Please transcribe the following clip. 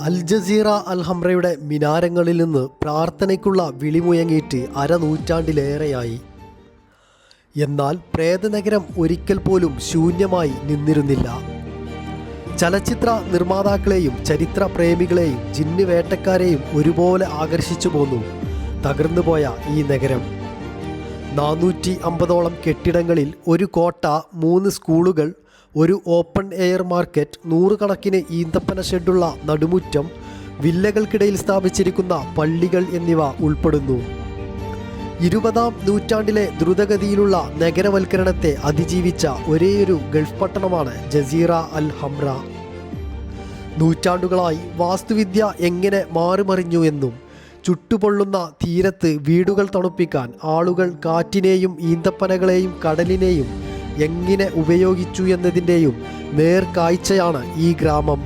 അൽ Jazeera അൽ ഹംറയുടെ മിനാരങ്ങളിൽ നിന്ന് പ്രാർത്ഥനയ്ക്കുള്ള വിളിമുഴങ്ങിയിട്ട് അരനൂറ്റാണ്ടിലേറെയായി. എന്നാൽ പ്രേതനഗരം ഒരിക്കൽ പോലും ശൂന്യമായി നിന്നിരുന്നില്ല. ചലച്ചിത്ര നിർമ്മാതാക്കളെയും ചരിത്ര പ്രേമികളെയും ജിന്ന് വേട്ടക്കാരെയും ഒരുപോലെ ആകർഷിച്ചു പോന്നു തകർന്നുപോയ ഈ നഗരം. 450ഓളം കെട്ടിടങ്ങളിൽ ഒരു കോട്ട, 3 സ്കൂളുകൾ, ഒരു ഓപ്പൺ എയർ മാർക്കറ്റ്, 100 കണക്കിന് ഈന്തപ്പന ഷെഡുള്ള നടുമുറ്റം, വില്ലകൾക്കിടയിൽ സ്ഥാപിച്ചിരിക്കുന്ന പള്ളികൾ എന്നിവ ഉൾപ്പെടുന്നു. 20ാം നൂറ്റാണ്ടിലെ ദ്രുതഗതിയിലുള്ള നഗരവൽക്കരണത്തെ അതിജീവിച്ച ഒരേയൊരു ഗൾഫ് പട്ടണമാണ് ജസീറ അൽ ഹംറ. നൂറ്റാണ്ടുകളായി വാസ്തുവിദ്യ എങ്ങനെ മാറിമറിഞ്ഞു എന്നും ചുട്ടുപൊള്ളുന്ന തീരത്ത് വീടുകൾ തണുപ്പിക്കാൻ ആളുകൾ കാറ്റിനെയും ഈന്തപ്പനകളെയും കടലിനെയും എങ്ങനെ ഉപയോഗിച്ചു എന്നതിൻ്റെയും നേർക്കാഴ്ചയാണ് ഈ ഗ്രാമം.